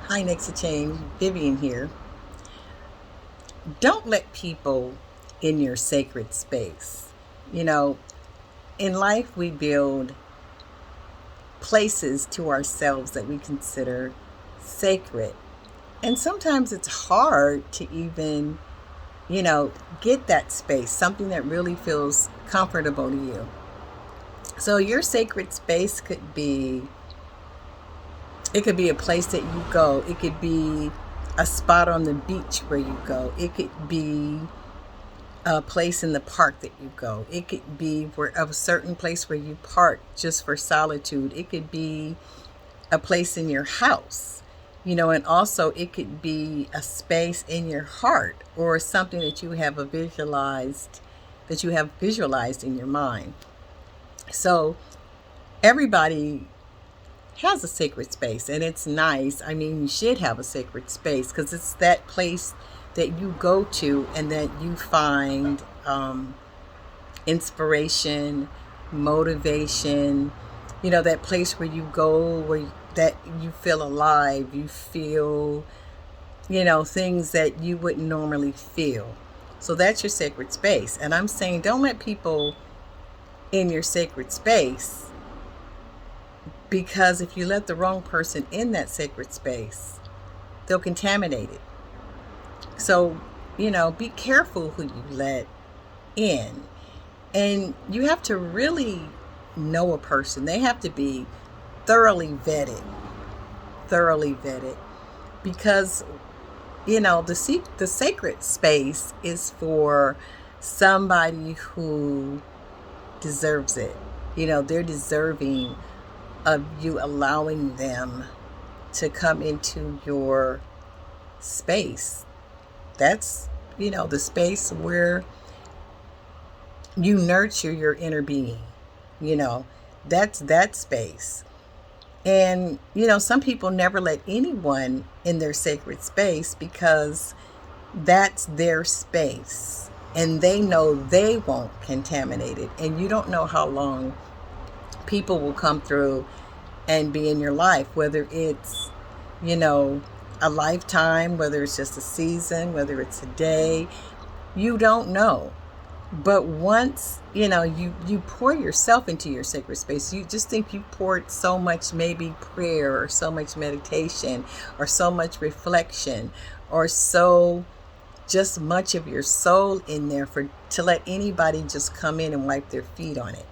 Hi, Next to Change. Vivian here. Don't let people in your sacred space. You know, in life, we build places to ourselves that we consider sacred. And sometimes it's hard to even, you know, get that space, something that really feels comfortable to you. So, your sacred space it could be a place that you go. It could be a spot on the beach where you go. It could be a place in the park that you go. It could be where a certain place where you park just for solitude. It could be a place in your house. And also it could be a space in your heart or something that you have visualized in your mind. So everybody has a sacred space, and it's nice. I mean, you should have a sacred space because it's that place that you go to and that you find inspiration, motivation. That place where you go that you feel alive, you feel, things that you wouldn't normally feel. So that's your sacred space. And I'm saying don't let people in your sacred space, because if you let the wrong person in that sacred space, they'll contaminate it. So, be careful who you let in. And you have to really know a person. They have to be thoroughly vetted, thoroughly vetted. Because, the sacred space is for somebody who deserves it. They're deserving of you allowing them to come into your space. That's, the space where you nurture your inner being. You know, that's that space. And, some people never let anyone in their sacred space because that's their space. And they know they won't contaminate it. And you don't know how long people will come through and be in your life, whether it's, a lifetime, whether it's just a season, whether it's a day. You don't know. But once, you pour yourself into your sacred space, you just think you poured so much, maybe prayer or so much meditation or so much reflection or so just much of your soul in there to let anybody just come in and wipe their feet on it.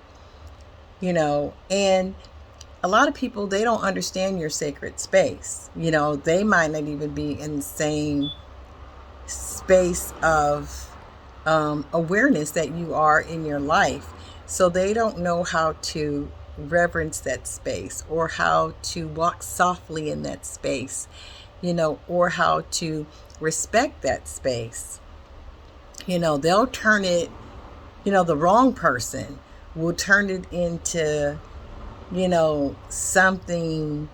And a lot of people, they don't understand your sacred space. They might not even be in the same space of awareness that you are in your life. So they don't know how to reverence that space or how to walk softly in that space, or how to respect that space. They'll turn it, the wrong person will turn it into, something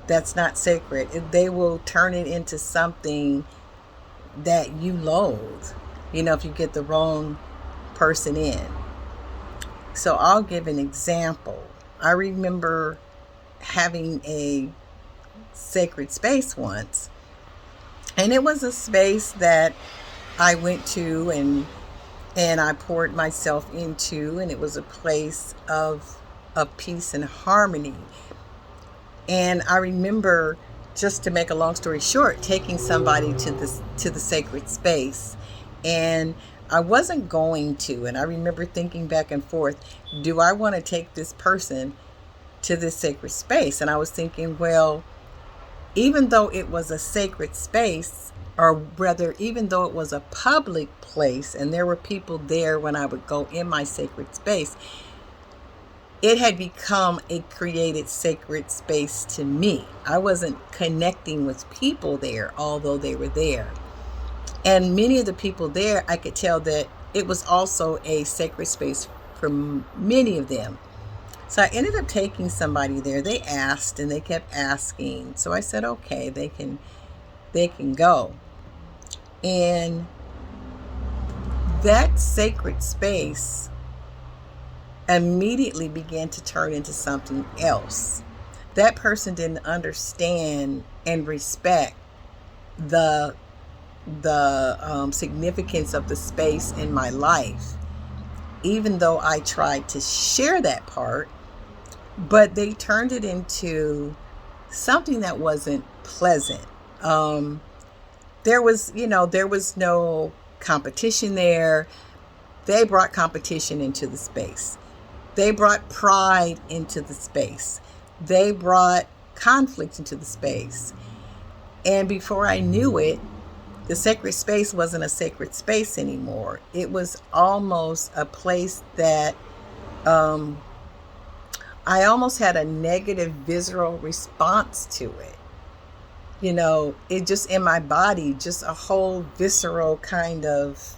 that's not sacred. They will turn it into something that you loathe, if you get the wrong person in. So I'll give an example. I remember having a sacred space once, and it was a space that I went to and I poured myself into, and it was a place of peace and harmony. And I remember, just to make a long story short, taking somebody to the sacred space, and I wasn't going to. And I remember thinking back and forth, do I want to take this person to this sacred space? And I was thinking, well, even though it was a sacred space, or rather, even though it was a public place and there were people there when I would go in my sacred space, it had become a created sacred space to me. I wasn't connecting with people there, although they were there. And many of the people there, I could tell that it was also a sacred space for many of them. So I ended up taking somebody there. They asked and they kept asking. So I said, okay, they can go. And that sacred space immediately began to turn into something else. that person didn't understand and respect the significance of the space in my life, even though I tried to share that part, but they turned it into something that wasn't pleasant. Um, there was no competition there. They brought competition into the space. They brought pride into the space. They brought conflict into the space. And before I knew it, the sacred space wasn't a sacred space anymore. It was almost a place that um, I almost had a negative visceral response to it. It just in my body, just a whole visceral kind of,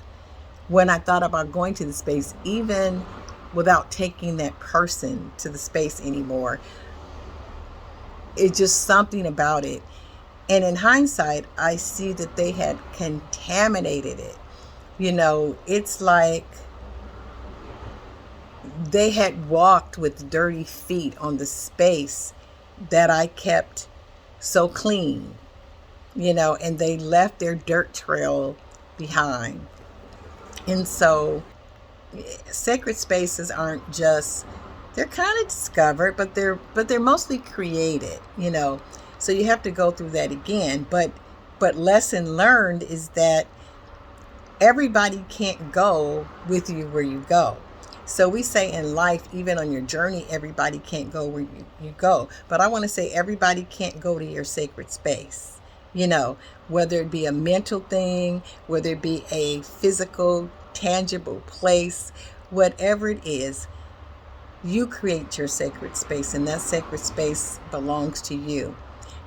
when I thought about going to the space, even without taking that person to the space anymore, it's just something about it. And in hindsight, I see that they had contaminated it. It's like they had walked with dirty feet on the space that I kept so clean, and they left their dirt trail behind. And so sacred spaces aren't just, they're kind of discovered, but they're mostly created. So you have to go through that again, but lesson learned is that everybody can't go with you where you go. So we say in life, even on your journey, everybody can't go where you go. But I want to say everybody can't go to your sacred space. Whether it be a mental thing, whether it be a physical, tangible place, whatever it is, you create your sacred space, and that sacred space belongs to you.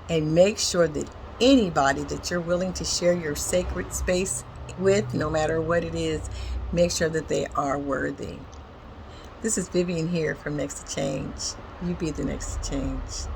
And make sure that anybody that you're willing to share your sacred space with, no matter what it is, make sure that they are worthy. This is Vivian here from Next to Change. You be the next to change.